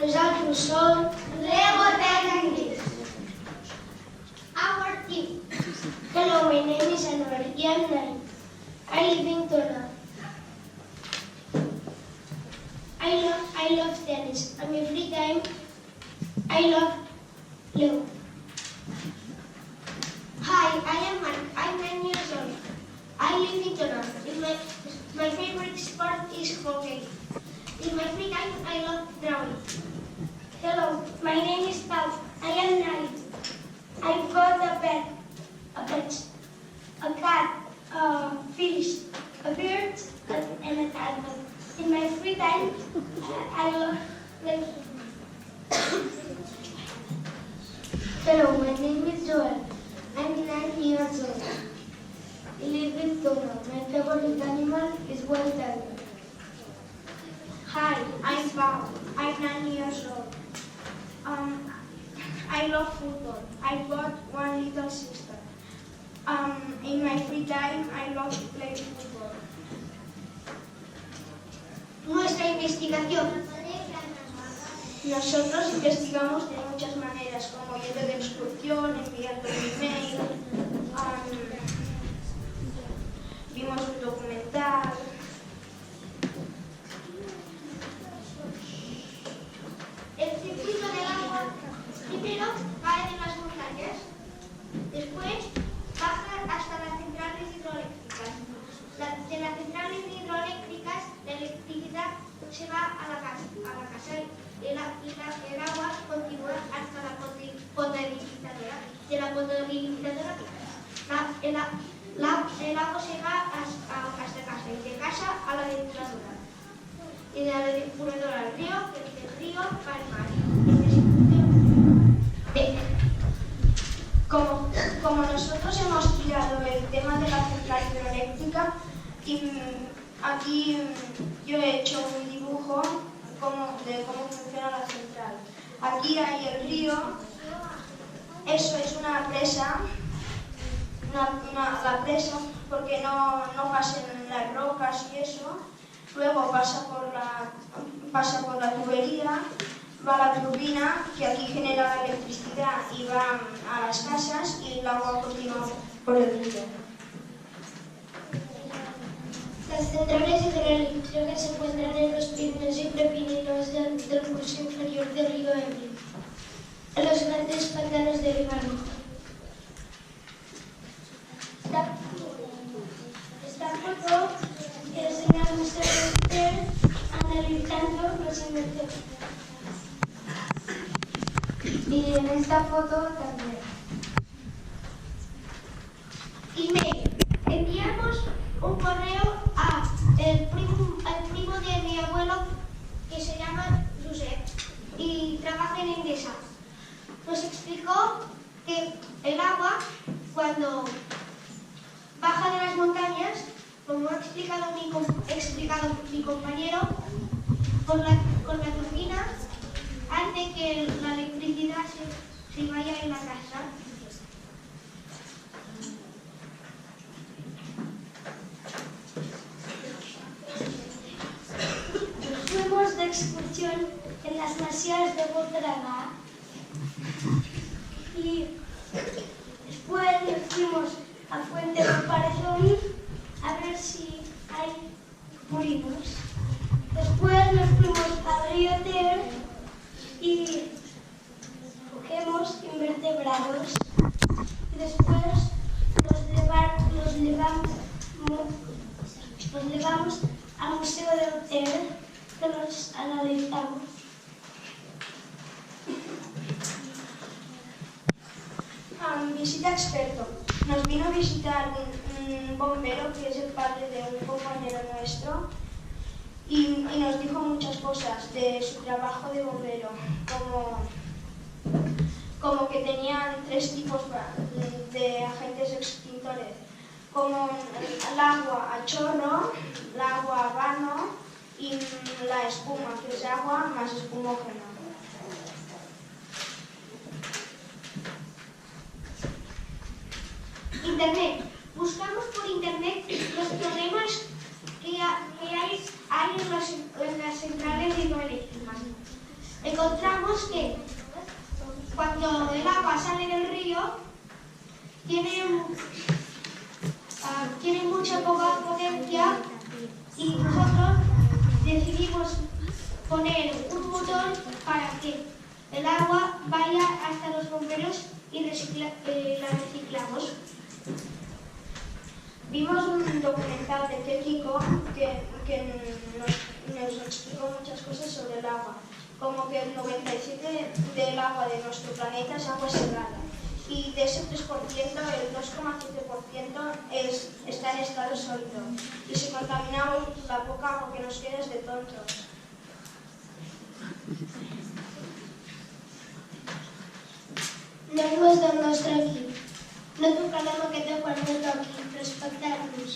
Nosaltres som Lego Technics. Our team. Hello, my name is Anwar. I am 9. I live in Toronto. I love tennis. On my free time, I love Lego. Hi, I am Mike. I'm 9 years old. I live in Toronto. My favorite sport is hockey. In my free time, I love drawing. Hello, my name is Pau. I am 9. I've got a pet, a cat, a fish, a bird, and a cat. In my free time, I love Lego. Hello, my name is Joel. I'm 9 years old. I live in Toronto. My favorite animal is wild tiger. Hi, I'm Pau. I'm 9 years old. I love football. I've got one little sister. In my free time, I love playing football. Nuestra investigación. Nosotros investigamos de muchas maneras, como yendo de excursión, enviando un email, vimos un documental. El circuito del agua primero cae de las montañas, después baja hasta las centrales hidroeléctricas. De las centrales hidroeléctricas la electricidad se va a la casa y el agua continúa hasta la potabilizadora. De la potabilizadora el agua se va hasta casa y de casa a la depuradora. Y de la depuradora al río, y del río va al mar. Como nosotros hemos estudiado el tema de la central hidroeléctrica, y aquí yo he hecho un dibujo de cómo funciona la central. Aquí hay el río, eso es una presa, la presa porque no pasen las rocas y eso. Luego pasa por la tubería, va a la turbina que aquí genera la electricidad y va a las casas y el agua continúa por el río. Las centrales hidroeléctricas se encuentran en los Pirineos y Prepirineos del curso inferior del río Ebre, en los grandes pantanos de Líbano. Esta foto enseña a nuestra mujer analizando los invertebrados. Y en esta foto también. Email. Enviamos un correo al primo de mi abuelo que se llama Josep y trabaja en Endesa. Nos explicó que el agua, cuando baja de las montañas, como ha explicado mi compañero, con la turbina hace que la electricidad se vaya en la casa. Fuimos de excursión en las masías de Voltregà y después nos fuimos a Fuente del Parezón a ver si hay molinos. Después nos fuimos a Río Ter y cogemos invertebrados y después los llevamos al Museo del Ter que los analizamos. Visita experto. Nos vino a visitar un bombero que es el padre de un compañero nuestro y nos dijo muchas cosas de su trabajo de bombero, como que tenían 3 tipos de agentes extintores, como el agua a chorro, el agua a vano y la espuma, que es agua más espumógena. Internet. Buscamos por internet los problemas que hay en las centrales hidroeléctricas. encontramos que cuando el agua sale del río tiene mucha poca potencia y nosotros decidimos poner un motor para que el agua vaya hasta los bomberos y la reciclamos. Vimos un documental de Kekiko que nos explicó muchas cosas sobre el agua, como que el 97% del agua de nuestro planeta es agua salada y de ese 3% el 2,7% está en estado sólido y si contaminamos la poca agua que nos queda és de tontos. Normes del nostre equip. No tocarem aquest de quan no toqui, respectar-nos,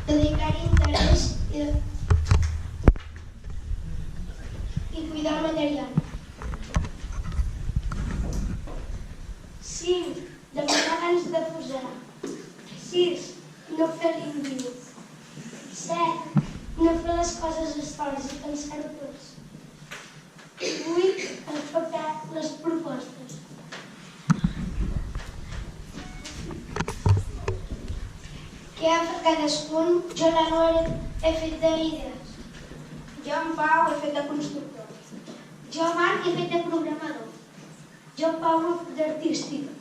dedicar-hi interès i cuidar el material. 5. Demanar abans de posar. 6. No fer l'índiu. 7. No fer les coses estones i pensar-ho tots. 8. Respectar les propostes. Què ha fet cadascun? Jo, la Noa, he fet d'idees. Jo, en Pau, he fet de constructor. Jo, Marc, he fet de programador. Jo, Pablo, d'artística.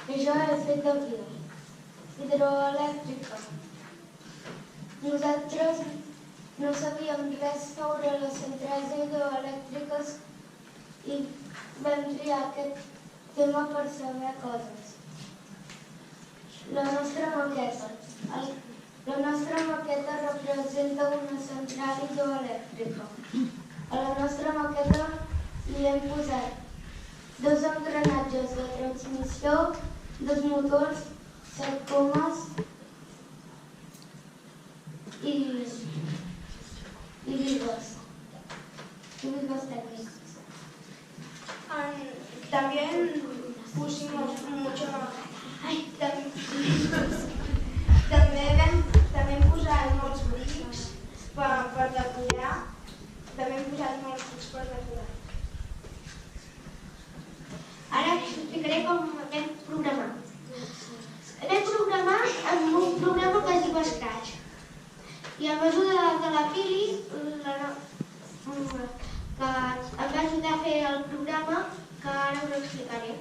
I jo he fet de hidroelèctrica. Nosaltres no sabíem res sobre les centrals hidroelèctriques i vam triar aquest tema per saber coses. La nostra maqueta representa una central hidroelèctrica. A la nostra maqueta li hem posat 2 engranatges de transmissió, 2 motors, 7 comes i bigues. I bigues tècniques. También pusimos mucho... També hem posat molts brics per decorar. També hem posat molts brics per decorar. Ara us explicaré com vam programar. Vam programar amb un programa que es diu Scratch. I amb l'ajuda de la Pili, que em va ajudar a fer el programa, que ara us explicaré.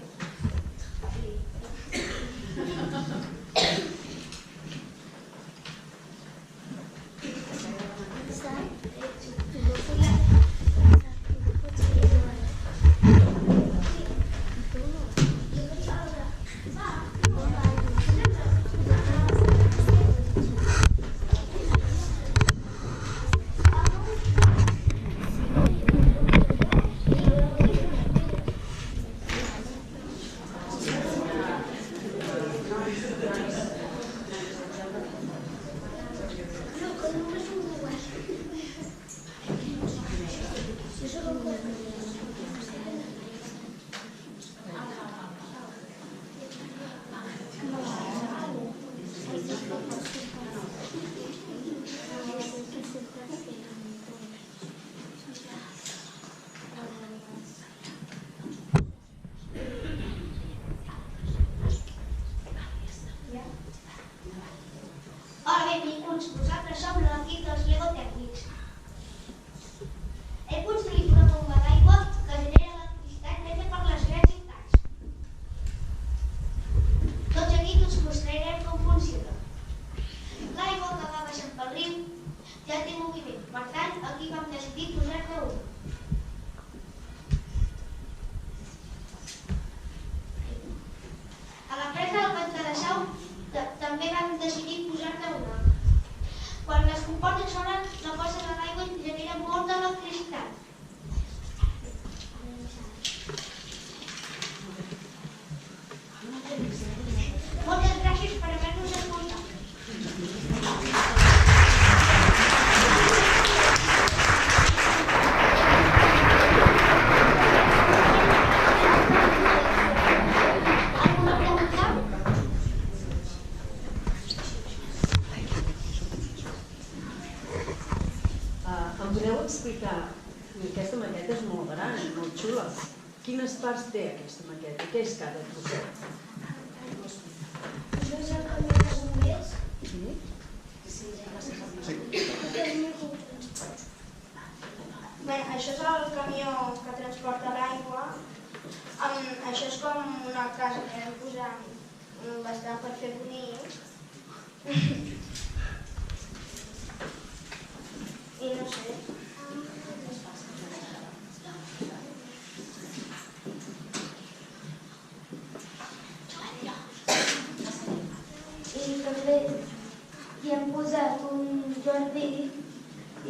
Vosaltres sou l'equip dels Lego Tècnics. He construït una bomba d'aigua que genera electricitat neta per les grans ciutats. Tots aquí us mostrarem com funciona. L'aigua que va baixant pel riu ja té moviment, per tant, aquí vam decidir posar-ne un. A la presa del pantà de Sau també vam decidir posar-ne una. Quan les comportes solen, la cosa de l'aigua genera molta electricitat. Moltes gràcies per haver-nos escoltat. Alguna pregunta? Em podeu explicar Aquesta maqueta és molt gran, molt xula. Quines parts té aquesta maqueta? Què és cada trosset? Això és el camió de bombers. Bé, això és el camió que transporta l'aigua. Això és com una casa que vam posar bastant per fer bonic. I no sé. I també hi hem posat un jardí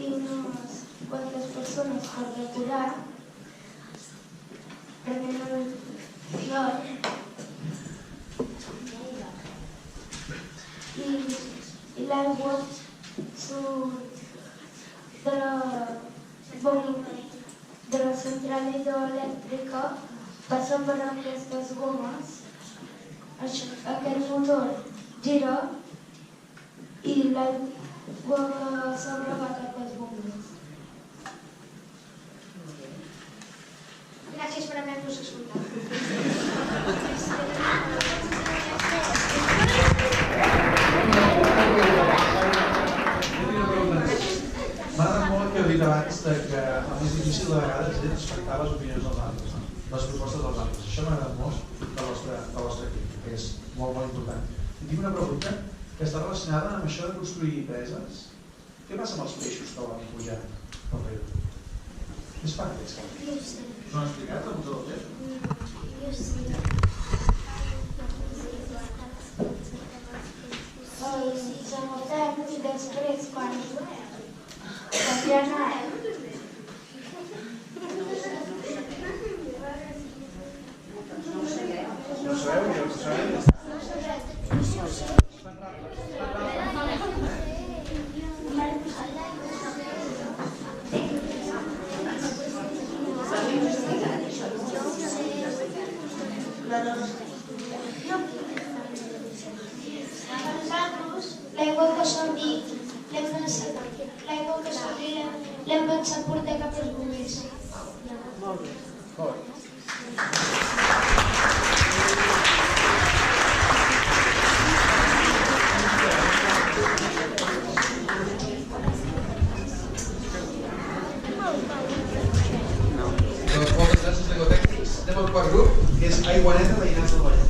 i unes quantes persones per decorar. Prenent el flor. I l'aigua surt de la central hidroelèctrica, passen per aquestes gomes. Aquest motor gira i l'aigua que s'obre va cap als bombers. Gràcies per haver-nos escoltat. M'ha agradat molt el que heu dit abans que el més difícil de vegades és respectar les opinions dels altres, les propostes dels altres. Això m'ha agradat molt del vostre equip, que és molt important. I tinc una pregunta que està relacionada amb això de construir preses. Què passa amb els peixos que van pujar pel riu? Què es fa amb aquests campos? No ho han explicat al Museu del Ter? Els anotem i després quan ja anem No ho sabeu? Ja ho sabeu? Nosaltres, l'aigua que sortit, l'aigua que sortit l'hem pensat portar cap als bombers. Molt bé. Moltes gràcies, Ecotècnics. Anem al quart grup, que és Aigua Neta, Veïnats del Vallès.